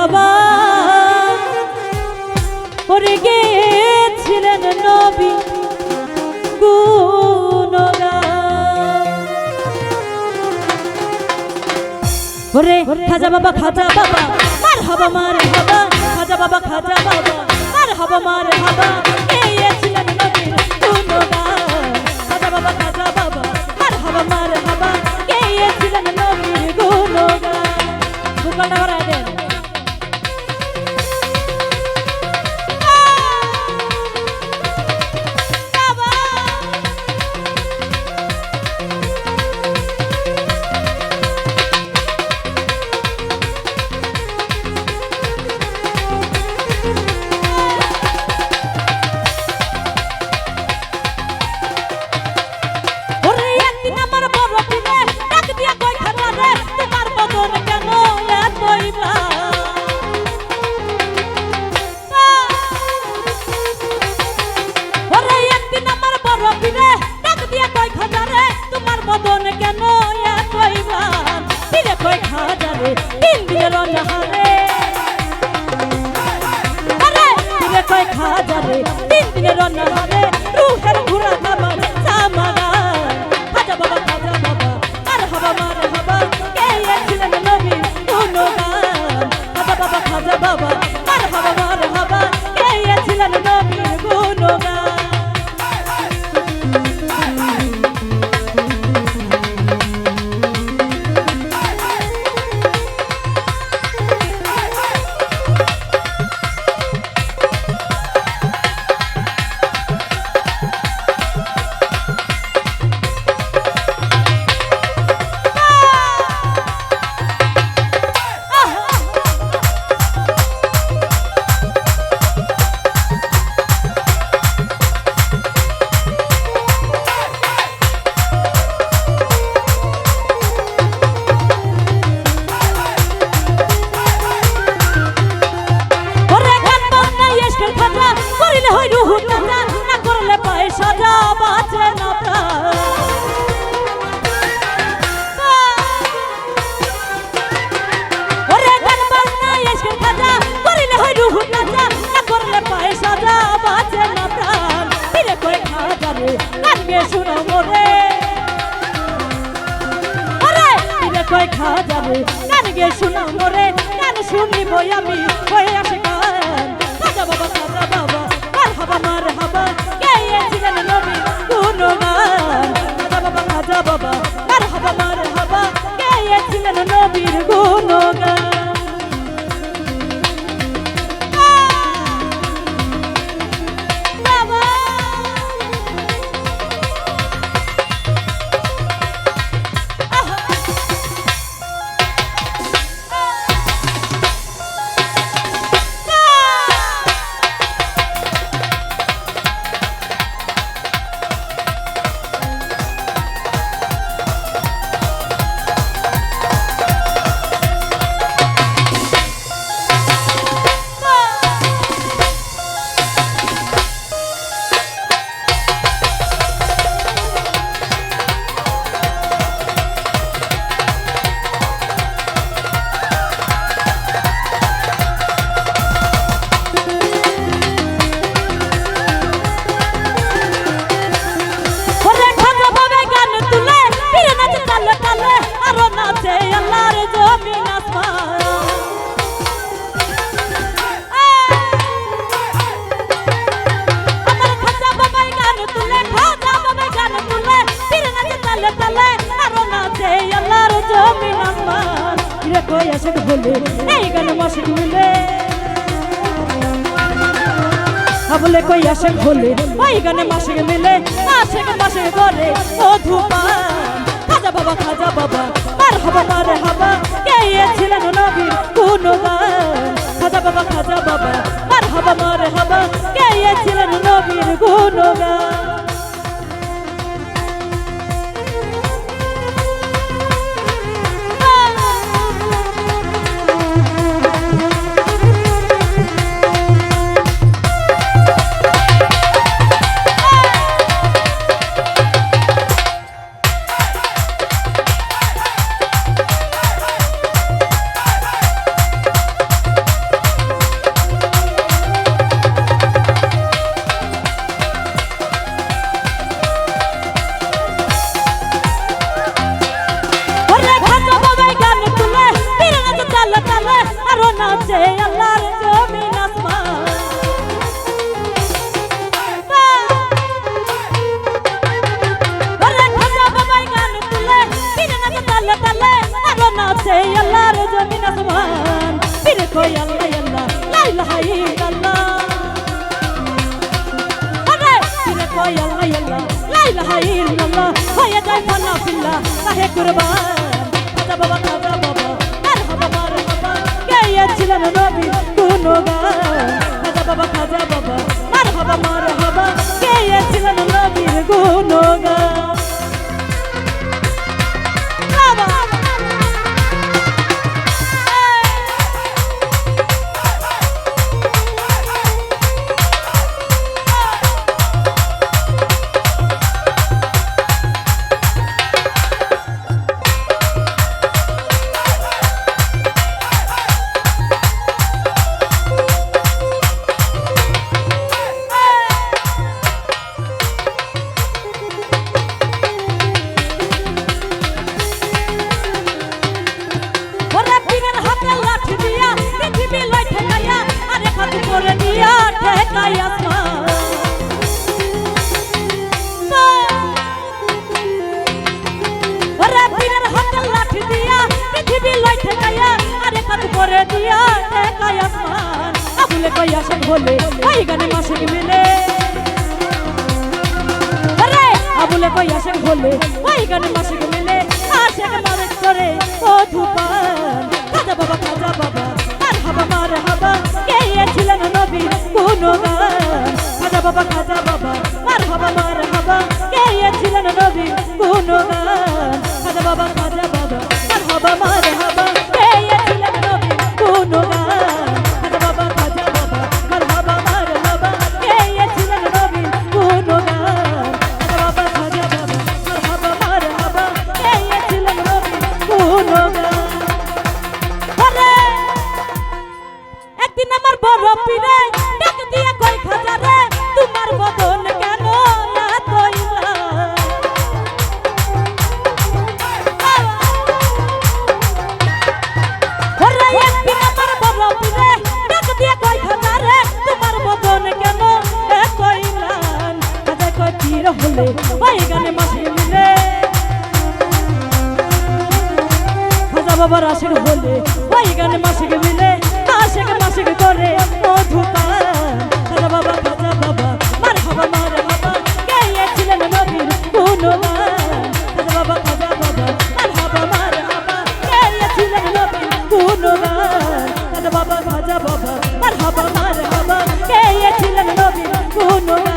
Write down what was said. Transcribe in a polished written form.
হাবা করে গেছিলেন নবী গুণগান। ওরে খাজা বাবা মারহাবা মারহাবা, খাজা বাবা মারহাবা মারহাবা, গেয়েছিলেন নবীর গুণগান। খাজা বাবা মারহাবা মারহাবা, গেয়েছিলেন নবীর গুণগান। বুকালটা ভরায় দেন। খাজারে তিন দিনের অন্যভাবে রুহের ঘুরা খাবার সামাগান। খাজা বাবা মারহাবা মারহাবা, গেয়েছিলেন নবীর গুণগান। খাজা বাবা মারহাবা মারহাবা, গেয়েছিলেন নবীর গুণগান। খাজারে গান গে শোনা মোরে, গান শুনিব আমি হয়ে আসে গান। খাজা বাবা মারহাবা মারহাবা, গেয়েছিলেন নবীর গুণগান। খাজা বাবা মারহাবা মারহাবা, গেয়েছিলেন নবীর গুণগান। আশেক বলে এই গান মাসিক মিলে, বলে কই আশেক বলে ওই গানে মাসিক মিলে, আশেক মাসিক বলে মধুপান। খাজা বাবা মারহাবা মারহাবা, গেয়েছিলেন নবীর গুণগান। খাজা বাবা মারহাবা মারহাবা, গেয়েছিলেন নবীর গুণগান। তুলে আরো নাচে আল্লাহর জমিন আসমান ওরে খাজা বাবাই গান তুলে পীরে নাচে তালে তালে আরো নাচে আল্লাহর জমিন আসমান পীরে কই আল্লাহ আল্লাহ লা ইলাহা ইল্লাল্লাহ ওরে পীরে কই আল্লাহ আল্লাহ লা ইলাহা ইল্লাল্লাহ হয়ে যায় ফানা ফিল্লাহ কাহে কুরবান খাজা বাবা মারহাবা মারহাবা গেয়েছিলেন নবী গুণগান খাজা বাবা মারহাবা মারহাবা গেয়েছিলেন নবীর গুণগান আবুলে কই আসেন বলে ওই গানে মাসে মিলে আরে আবুলে কই আসেন বলে ওই গানে মাসে মিলে আশেক মারে করে ও ধুপান খাজা বাবা মারহাবা গেয়েছিলেন নবীর গুণগান খাজা বাবা মারহাবা গেয়েছিলেন নবীর গুণগান খাজা বাবা মারহাবা গেয়েছিলেন নবীর গুণগান খাজা বাবা মারহাবা গেয়েছিলেন নবীর গুণগান খাজা বাবা মারহাবা গেয়েছিলেন নবীর গুণগান একদিন আমার বড় পীরে ডাক দিয়া কই খাজা রে তোমার বদন কেন এতইলা ওরে একদিন আমার বড় পীরে ডাক দিয়া কই খাজা রে তোমার বদন কেন এতইলা খাজা কই পীর হলে ওই গানে মাসে মিলে খাজা বাবার আশিক হলে ওই গানে মাসে মিলে আশেক মাসিক করে মধুপান খাজা বাবা মারহাবা গেয়েছিলেন নবীর গুণগান খাজা বাবা মারহাবা গেয়েছিলেন নবীর গুণগান খাজা বাবা মারহাবা গেয়েছিলেন নবীর গুণগান